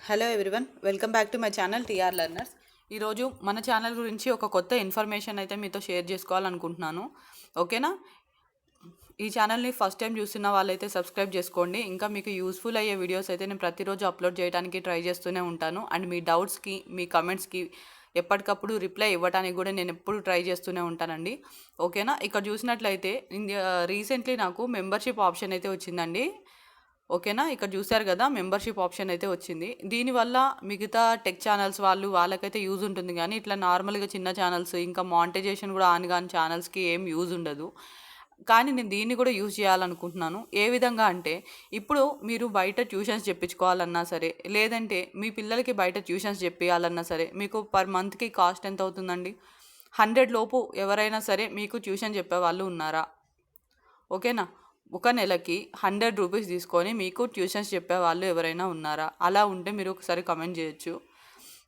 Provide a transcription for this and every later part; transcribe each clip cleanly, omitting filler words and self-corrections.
Hello everyone, welcome back to my channel TR learners. ఈరోజు మన channel గురించి ఒక కొత్త ఇన్ఫర్మేషన్ అయితే మీతో షేర్ చేసుకోవాలనుకుంటున్నాను. ఓకేనా? ఈ ఛానల్ని ఫస్ట్ టైం చూస్తున్న వాళ్ళైతే సబ్స్క్రైబ్ చేసుకోండి. ఇంకా మీకు యూస్ఫుల్ అయ్యే వీడియోస్ అయితే నేను ప్రతిరోజు అప్లోడ్ చేయడానికి ట్రై చేస్తూనే ఉంటాను. అండ్ మీ డౌట్స్కి, మీ కమెంట్స్కి ఎప్పటికప్పుడు రిప్లై ఇవ్వడానికి కూడా నేను ఎప్పుడు ట్రై చేస్తూనే ఉంటానండి. ఓకేనా? ఇక్కడ చూసినట్లయితే రీసెంట్లీ నాకు మెంబర్షిప్ ఆప్షన్ అయితే వచ్చిందండి. ఓకేనా? ఇక్కడ చూసారు కదా, మెంబర్షిప్ ఆప్షన్ అయితే వచ్చింది. దీనివల్ల మిగతా టెక్ ఛానల్స్ వాళ్ళకైతే యూజ్ ఉంటుంది, కానీ ఇట్లా నార్మల్గా చిన్న ఛానల్స్, ఇంకా మానిటైజేషన్ కూడా ఆన్ కాని ఛానల్స్కి ఏం యూజ్ ఉండదు. కానీ నేను దీన్ని కూడా యూజ్ చేయాలనుకుంటున్నాను. ఏ విధంగా అంటే, ఇప్పుడు మీరు బయట ట్యూషన్స్ చెప్పించుకోవాలన్నా సరే, లేదంటే మీ పిల్లలకి బయట ట్యూషన్స్ చెప్పియాలన్నా సరే, మీకు పర్ మంత్కి కాస్ట్ ఎంత అవుతుందండి? 100 లోపు ఎవరైనా సరే మీకు ట్యూషన్ చెప్పే వాళ్ళు ఉన్నారా? ఓకేనా? ఒక నెలకి 100 రూపీస్ తీసుకొని మీకు ట్యూషన్స్ చెప్పే వాళ్ళు ఎవరైనా ఉన్నారా? అలా ఉంటే మీరు ఒకసారి కమెంట్ చేయొచ్చు.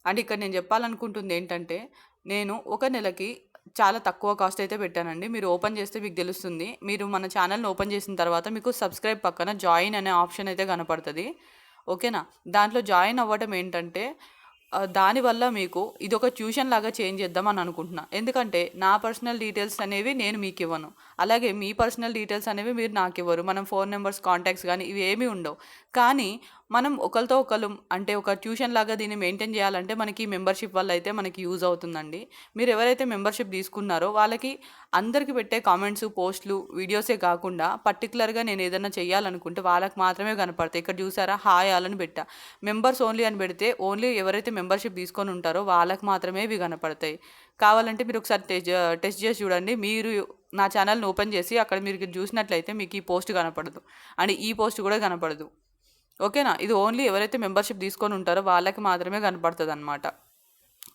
అండ్ ఇక్కడ నేను చెప్పాలనుకుంటుంది ఏంటంటే, నేను ఒక నెలకి చాలా తక్కువ కాస్ట్ అయితే పెట్టానండి. మీరు ఓపెన్ చేస్తే మీకు తెలుస్తుంది. మీరు మన ఛానల్ని ఓపెన్ చేసిన తర్వాత మీకు సబ్స్క్రైబ్ పక్కన జాయిన్ అనే ఆప్షన్ అయితే కనపడుతుంది. ఓకేనా? దాంట్లో జాయిన్ అవ్వడం ఏంటంటే, దానివల్ల మీకు ఇదొక ట్యూషన్ లాగా చేంజ్ చేద్దామని అనుకుంటున్నా. ఎందుకంటే నా పర్సనల్ డీటెయిల్స్ అనేవి నేను మీకు ఇవ్వను, అలాగే మీ పర్సనల్ డీటెయిల్స్ అనేవి మీరు నాకు ఇవ్వరు. మనం ఫోన్ నెంబర్స్, కాంటాక్ట్స్ కానీ ఇవి ఏమీ ఉండవు. కానీ మనం ఒకరితో ఒకరు అంటే ఒక ట్యూషన్ లాగా దీన్ని మెయింటైన్ చేయాలంటే మనకి మెంబర్షిప్ వల్ల అయితే మనకి యూజ్ అవుతుందండి. మీరు ఎవరైతే మెంబర్షిప్ తీసుకున్నారో వాళ్ళకి అందరికీ పెట్టే కామెంట్స్, పోస్టులు, వీడియోసే కాకుండా పర్టికులర్గా నేను ఏదైనా చేయాలనుకుంటే వాళ్ళకి మాత్రమే కనపడతాయి. ఇక్కడ చూసారా, హాయ్ అని పెట్టా. మెంబర్స్ ఓన్లీ అని పెడితే ఓన్లీ ఎవరైతే మెంబర్షిప్ తీసుకొని ఉంటారో వాళ్ళకి మాత్రమే ఇవి కనపడతాయి. కావాలంటే మీరు ఒకసారి టెస్ట్ చేసి చూడండి. మీరు నా ఛానల్ని ఓపెన్ చేసి అక్కడ మీరు చూసినట్లయితే మీకు ఈ పోస్ట్ కనపడదు, అండ్ ఈ పోస్ట్ కూడా కనపడదు. ఓకేనా? ఇది ఓన్లీ ఎవరైతే మెంబర్షిప్ తీసుకొని ఉంటారో వాళ్ళకి మాత్రమే కనపడుతుంది అన్నమాట.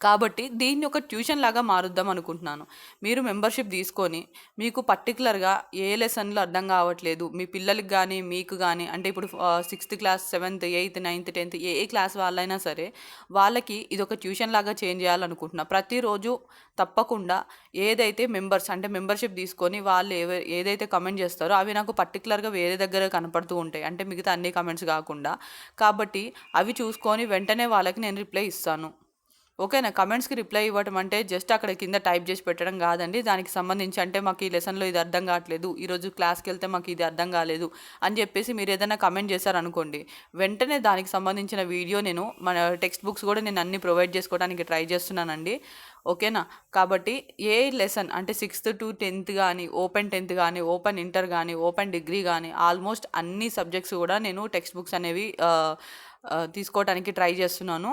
కాబట్టి దీన్ని ఒక ట్యూషన్ లాగా మారుద్దాం అనుకుంటున్నాను. మీరు మెంబర్షిప్ తీసుకొని మీకు పర్టికులర్గా ఏ లెసన్లు అర్థం కావట్లేదు, మీ పిల్లలకి కానీ మీకు కానీ, అంటే ఇప్పుడు 6th class, 7th, 8th, 9th, 10th ఏ క్లాస్ వాళ్ళైనా సరే వాళ్ళకి ఇది ఒక ట్యూషన్ లాగా చేంజ్ చేయాలనుకుంటున్నా. ప్రతిరోజు తప్పకుండా ఏదైతే మెంబర్స్ అంటే మెంబర్షిప్ తీసుకొని వాళ్ళు ఏదైతే కమెంట్ చేస్తారో అవి నాకు పర్టికులర్గా వేరే దగ్గర కనపడుతూ ఉంటాయి, అంటే మిగతా అన్ని కమెంట్స్ కాకుండా. కాబట్టి అవి చూసుకొని వెంటనే వాళ్ళకి నేను రిప్లై ఇస్తాను. ఓకేనా? కమెంట్స్కి రిప్లై ఇవ్వటం అంటే జస్ట్ అక్కడ కింద టైప్ చేసి పెట్టడం కాదండి. దానికి సంబంధించి అంటే మాకు ఈ లెసన్లో ఇది అర్థం కావట్లేదు, ఈరోజు క్లాస్కి వెళ్తే మాకు ఇది అర్థం కాలేదు అని చెప్పేసి మీరు ఏదైనా కమెంట్ చేశారనుకోండి, వెంటనే దానికి సంబంధించిన వీడియో నేను మన టెక్స్ట్ బుక్స్ కూడా నేను అన్ని ప్రొవైడ్ చేసుకోవడానికి ట్రై చేస్తున్నానండి. ఓకేనా? కాబట్టి ఏ లెసన్ అంటే 6th to 10th కానీ, ఓపెన్ 10th కానీ, ఓపెన్ ఇంటర్ కానీ, ఓపెన్ డిగ్రీ కానీ, ఆల్మోస్ట్ అన్ని సబ్జెక్ట్స్ కూడా నేను టెక్స్ట్ బుక్స్ అనేవి తీసుకోవడానికి ట్రై చేస్తున్నాను.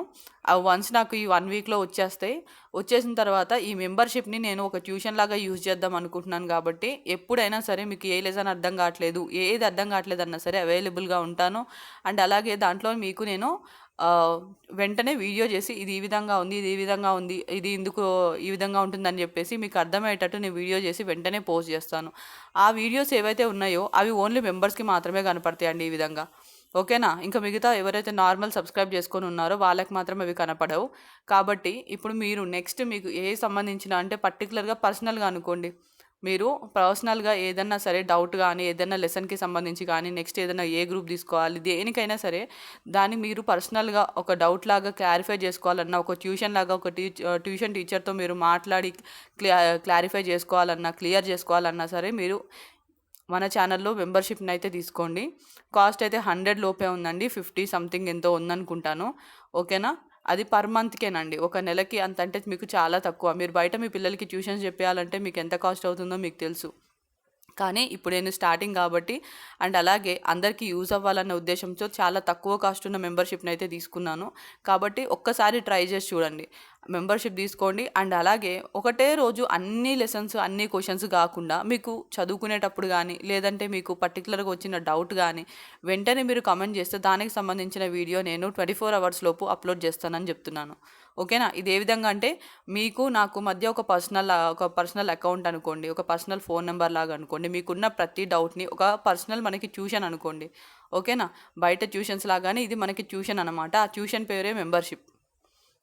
అవి వన్స్ నాకు ఈ 1 వీక్లో వచ్చేస్తాయి. వచ్చేసిన తర్వాత ఈ మెంబర్షిప్ని నేను ఒక ట్యూషన్ లాగా యూజ్ చేద్దాం అనుకుంటున్నాను. కాబట్టి ఎప్పుడైనా సరే మీకు ఏ లెసన్ అర్థం కావట్లేదు, ఏది అర్థం కావట్లేదు అన్నా సరే అవైలబుల్గా ఉంటాను. అండ్ అలాగే దాంట్లో మీకు నేను వెంటనే వీడియో చేసి ఇది ఈ విధంగా ఉంది, ఇది ఈ విధంగా ఉంది, ఇది ఎందుకు ఈ విధంగా ఉంటుందని చెప్పేసి మీకు అర్థమయ్యేటట్టు నేను వీడియో చేసి వెంటనే పోస్ట్ చేస్తాను. ఆ వీడియోస్ ఏవైతే ఉన్నాయో అవి ఓన్లీ మెంబర్స్కి మాత్రమే కనపడతాయండి ఈ విధంగా. ఓకేనా? ఇంకా మిగతా ఎవరైతే నార్మల్ సబ్స్క్రైబ్ చేసుకొని ఉన్నారో వాళ్ళకి మాత్రం అవి కనపడవు. కాబట్టి ఇప్పుడు మీరు నెక్స్ట్ మీకు ఏ సంబంధించిన అంటే పర్టికులర్గా పర్సనల్గా అనుకోండి, మీరు పర్సనల్గా ఏదన్నా సరే డౌట్ కానీ, ఏదైనా లెసన్కి సంబంధించి కానీ, నెక్స్ట్ ఏదైనా ఏ గ్రూప్ తీసుకోవాలి, దేనికైనా సరే దాన్ని మీరు పర్సనల్గా ఒక డౌట్ లాగా క్లారిఫై చేసుకోవాలన్నా, ఒక ట్యూషన్ లాగా ఒక ట్యూషన్ టీచర్తో మీరు మాట్లాడి క్లారిఫై చేసుకోవాలన్నా, క్లియర్ చేసుకోవాలన్నా సరే మీరు మన ఛానల్లో మెంబర్షిప్ని అయితే తీసుకోండి. కాస్ట్ అయితే 100 లోపే ఉందండి, 50 సంథింగ్ ఎంతో ఉందనుకుంటాను. ఓకేనా? అది పర్ మంత్కేనండి. ఒక నెలకి అంత అంటే మీకు చాలా తక్కువ. మీరు బయట మీ పిల్లలకి ట్యూషన్స్ చెప్పేయాలంటే మీకు ఎంత కాస్ట్ అవుతుందో మీకు తెలుసు. కానీ ఇప్పుడు నేను స్టార్టింగ్ కాబట్టి, అండ్ అలాగే అందరికీ యూజ్ అవ్వాలన్న ఉద్దేశంతో చాలా తక్కువ కాస్ట్ ఉన్న మెంబర్షిప్ని అయితే తీసుకున్నాను. కాబట్టి ఒక్కసారి ట్రై చేసి చూడండి, మెంబర్షిప్ తీసుకోండి. అండ్ అలాగే ఒకటే రోజు అన్ని లెసన్స్, అన్ని క్వశ్చన్స్ కాకుండా మీకు చదువుకునేటప్పుడు కానీ, లేదంటే మీకు పర్టికులర్గా వచ్చిన డౌట్ కానీ వెంటనే మీరు కమెంట్ చేస్తే దానికి సంబంధించిన వీడియో నేను 24 hours లోపు అప్లోడ్ చేస్తానని చెప్తున్నాను. ఓకేనా? ఇది ఏ విధంగా అంటే, మీకు నాకు మధ్య ఒక పర్సనల్ అకౌంట్ అనుకోండి, ఒక పర్సనల్ ఫోన్ నెంబర్ లాగా అనుకోండి. మీకున్న ప్రతి డౌట్ని ఒక పర్సనల్ మనకి ట్యూషన్ అనుకోండి. ఓకేనా? బయట ట్యూషన్స్ లాగానే ఇది మనకి ట్యూషన్ అనమాట. ఆ ట్యూషన్ పేరే మెంబర్షిప్.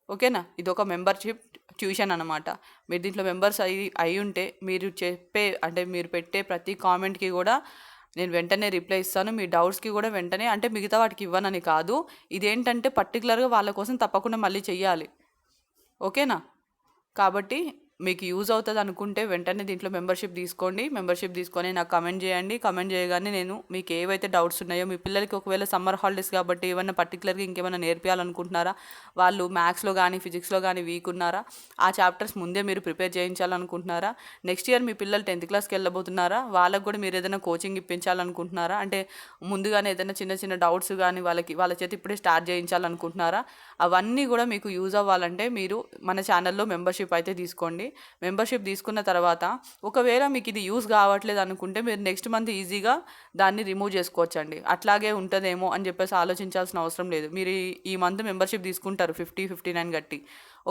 ఓకేనా? ఇది ఒక మెంబర్షిప్ ట్యూషన్ అనమాట. మీరు దీంట్లో మెంబర్స్ అయి ఉంటే మీరు మీరు పెట్టే ప్రతి కామెంట్కి కూడా నేను వెంటనే రిప్లై ఇస్తాను. మీ డౌట్స్‌కి కూడా వెంటనే, అంటే మిగతా వాటికి ఇవ్వనని కాదు. ఇదేంటంటే పర్టిక్యులర్‌గా వాళ్ళ కోసం తప్పకుండా మళ్ళీ చెయ్యాలి. ఓకేనా? కాబట్టి మీకు యూజ్ అవుతుంది అనుకుంటే వెంటనే దీంట్లో మెంబర్షిప్ తీసుకోండి. మెంబర్షిప్ తీసుకొని నాకు కమెంట్ చేయండి. కమెంట్ చేయగానే నేను మీకు ఏవైతే డౌట్స్ ఉన్నాయో, మీ పిల్లలకి ఒకవేళ సమ్మర్ హాలిడేస్ కాబట్టి ఏమన్నా పర్టికులర్గా ఇంకేమైనా నేర్పియాలనుకుంటున్నారా, వాళ్ళు మ్యాథ్స్లో కానీ ఫిజిక్స్లో కానీ వీక్ ఉన్నారా, ఆ చాప్టర్స్ ముందే మీరు ప్రిపేర్ చేయించాలనుకుంటున్నారా, నెక్స్ట్ ఇయర్ మీ పిల్లలు 10th క్లాస్కి వెళ్ళబోతున్నారా, వాళ్ళకు కూడా మీరు ఏదైనా కోచింగ్ ఇప్పించాలనుకుంటున్నారా, అంటే ముందుగానే ఏదైనా చిన్న చిన్న డౌట్స్ కానీ వాళ్ళ చేతి ఇప్పుడే స్టార్ట్ చేయించాలనుకుంటున్నారా, అవన్నీ కూడా మీకు యూజ్ అవ్వాలంటే మీరు మన ఛానల్లో మెంబర్షిప్ అయితే తీసుకోండి. మెంబర్షిప్ తీసుకున్న తర్వాత ఒకవేళ మీకు ఇది యూజ్ కావట్లేదు అనుకుంటే మీరు నెక్స్ట్ మంత్ ఈజీగా దాన్ని రిమూవ్ చేసుకోవచ్చండి. అట్లాగే ఉంటుందేమో అని చెప్పేసి ఆలోచించాల్సిన అవసరం లేదు. మీరు ఈ మంత్ మెంబర్షిప్ తీసుకుంటారు 59 కట్టి,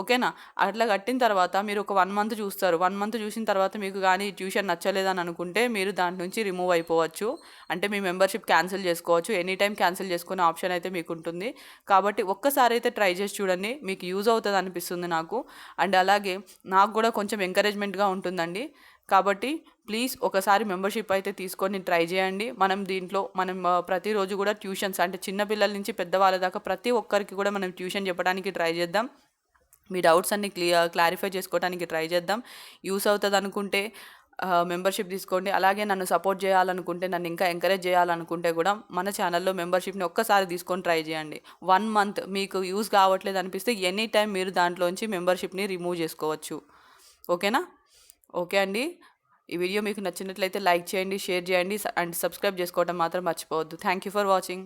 ఓకేనా? అట్లా కట్టిన తర్వాత మీరు ఒక 1 మంత్ చూస్తారు. 1 మంత్ చూసిన తర్వాత మీకు కానీ ట్యూషన్ నచ్చలేదని అనుకుంటే మీరు దాంట్ నుంచి రిమూవ్ అయిపోవచ్చు. అంటే మీ మెంబర్షిప్ క్యాన్సిల్ చేసుకోవచ్చు. ఎనీ టైం క్యాన్సిల్ చేసుకునే ఆప్షన్ అయితే మీకు ఉంటుంది. కాబట్టి ఒక్కసారి అయితే ట్రై చేసి చూడండి, మీకు యూజ్ అవుతుంది అనిపిస్తుంది నాకు. అండ్ అలాగే నాకు కూడా కొంచెం ఎంకరేజ్మెంట్గా ఉంటుందండి. కాబట్టి ప్లీజ్ ఒకసారి మెంబర్షిప్ అయితే తీసుకొని ట్రై చేయండి. మనం ప్రతిరోజు కూడా ట్యూషన్స్, అంటే చిన్నపిల్లల నుంచి పెద్దవాళ్ళ దాకా ప్రతి ఒక్కరికి కూడా మనం ట్యూషన్ చెప్పడానికి ట్రై చేద్దాం. మీ డౌట్స్ అన్ని క్లారిఫై చేసుకోవడానికి ట్రై చేద్దాం. యూస్ అవుతుంది అనుకుంటే మెంబర్షిప్ తీసుకోండి. అలాగే నన్ను సపోర్ట్ చేయాలనుకుంటే, నన్ను ఇంకా ఎంకరేజ్ చేయాలనుకుంటే కూడా మన ఛానల్లో మెంబర్షిప్ని ఒక్కసారి తీసుకొని ట్రై చేయండి. 1 మంత్ మీకు యూస్ కావట్లేదు అనిపిస్తే ఎనీ టైం మీరు దాంట్లోంచి మెంబర్షిప్ని రిమూవ్ చేసుకోవచ్చు. ఓకేనా? ఓకే అండి. ఈ వీడియో మీకు నచ్చినట్లయితే లైక్ చేయండి, షేర్ చేయండి అండ్ సబ్స్క్రైబ్ చేసుకోవడం మాత్రం మర్చిపోవద్దు. Thank you for watching.